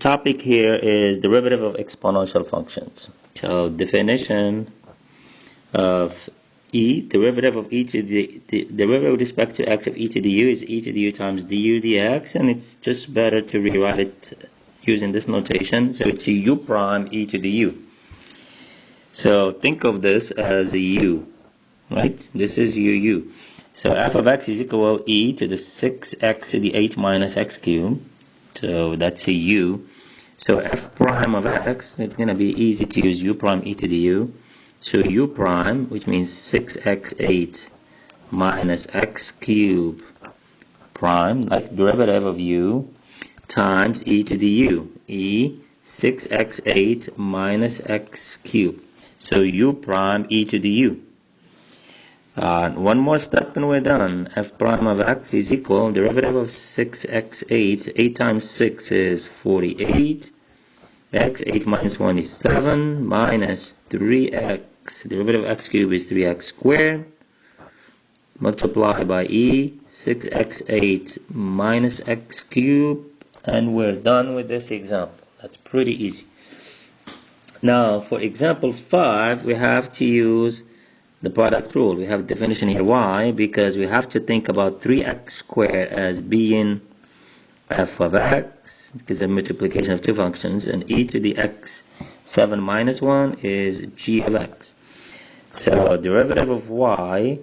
topic here is derivative of exponential functions. So definition of derivative of e to the derivative with respect to x of e to the u is e to the u times du dx, and it's just better to rewrite it using this notation. So it's a u prime e to the u. So think of this as a u, right? This is u. So f of x is equal to e to the 6x to the 8 minus x cubed. So that's a u. So f prime of x, it's going to be easy to use u prime e to the u. So u prime, which means 6x8 minus x cubed prime, like derivative of u, times e to the u. E 6x8 minus x cubed. So u prime e to the u. One more step and we're done. F prime of x is equal derivative of 6x8. 8 times 6 is 48. X 8 minus 1 is 7 minus 3x. Derivative of x cubed is 3x squared. Multiply by e 6x8 minus x cubed, and we're done with this example. That's pretty easy. Now for example 5, we have to use the product rule. We have definition here. Why? Because we have to think about 3x squared as being f of x, because of multiplication of two functions, and e to the x 7 minus 1 is g of x. So derivative of y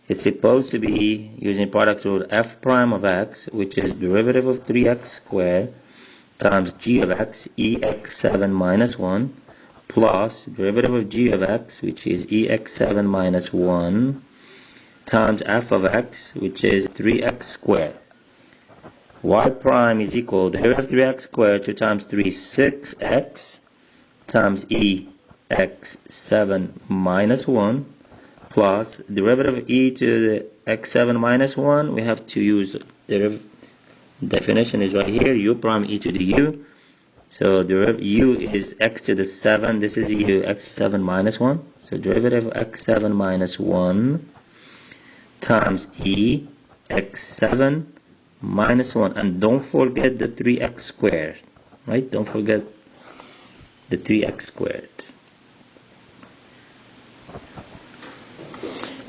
is supposed to be using product rule f prime of x, which is derivative of 3x squared times g of x, ex7 minus 1, plus derivative of g of x, which is ex7 minus 1, times f of x, which is 3x squared. Y prime is equal to derivative of 3x squared 2 times 3 6x times ex7 minus 1 plus derivative of e to the x7 minus 1. We have to use the definition is right here, u prime e to the u. So derivative u is x to the 7. This is u x7 minus 1. So derivative of x7 minus 1 times e x7 minus 1, and don't forget the 3x squared, right? Don't forget the 3x squared.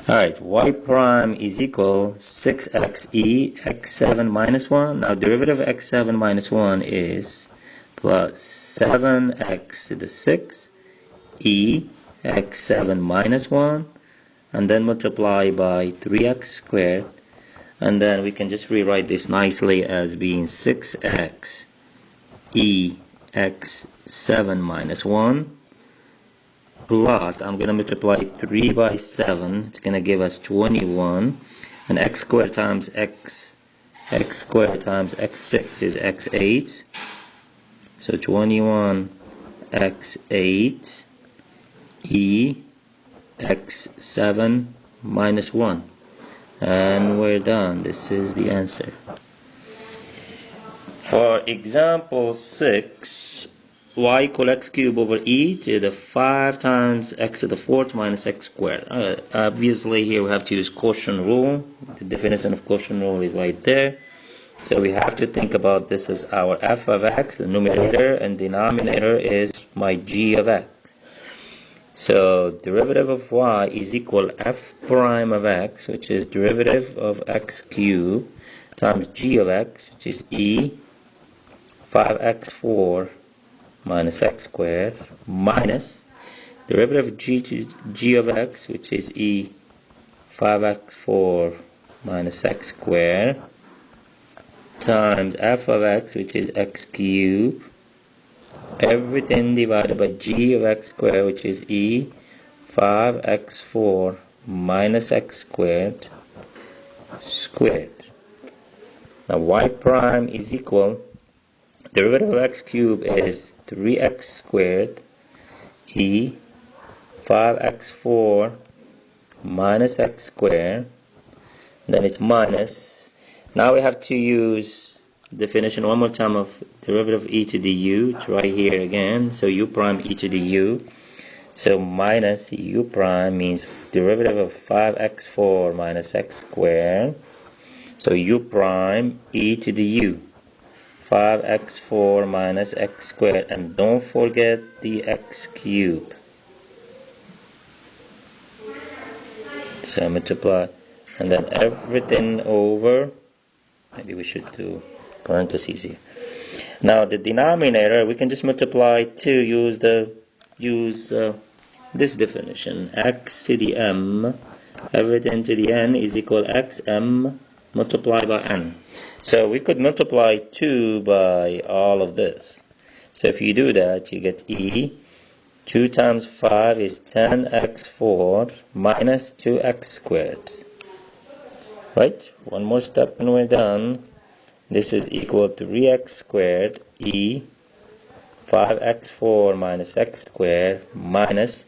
Alright, y prime is equal 6xe x7 minus 1. Now derivative of x7 minus 1 is plus 7x to the 6 e x7 minus 1, and then multiply by 3x squared, and then we can just rewrite this nicely as being 6x e x7 minus 1 plus, I'm going to multiply 3 by 7, it's going to give us 21, and x squared times x squared times x6 is x8, so 21 x8 e x7 minus 1, and we're done. This is the answer. For example 6, y equal x cubed over e to the 5 times x to the 4th minus x squared. Obviously here we have to use quotient rule. The definition of quotient rule is right there. So we have to think about this as our f of x, the numerator, and denominator is my g of x. So derivative of y is equal f prime of x, which is derivative of x cubed, times g of x, which is e 5x4 minus x squared, minus derivative of g of x, which is e 5x4 minus x squared, times f of x, which is x cubed, everything divided by g of x squared, which is e 5x4 minus x squared squared. Now y prime is equal, derivative of x cubed is 3x squared e 5x4 minus x squared, then it's minus. Now we have to use definition one more time of derivative of e to the u. It's right here again. So u prime e to the u. So minus u prime means derivative of 5x4 minus x squared. So u prime e to the u. 5x4 minus x squared, and don't forget the x cube. So multiply, and then everything over, maybe we should do parentheses here. Now the denominator, we can just multiply 2, use this definition, x to the m, everything to the n is equal xm multiplied by n. So we could multiply 2 by all of this. So if you do that, you get e. 2 times 5 is 10x4 minus 2x squared. Right? One more step and we're done. This is equal to 3x squared e 5x4 minus x squared minus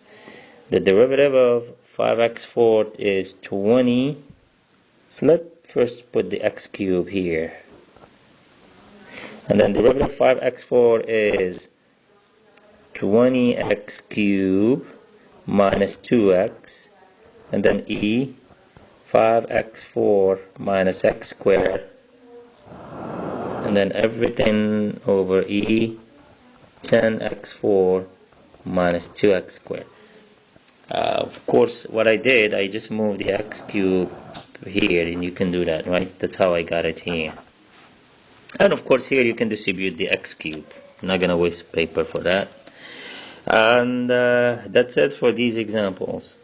the derivative of 5x4 is 20. So let's first put the x cube here. And then the derivative of 5x4 is 20x cubed minus 2x. And then e 5x4 minus x squared. And then everything over e 10x4 minus 2x squared. Of course, what I did, I just moved the x cube here, and you can do that, right? That's how I got it here. And of course, here you can distribute the x cube. I'm not gonna waste paper for that. And that's it for these examples.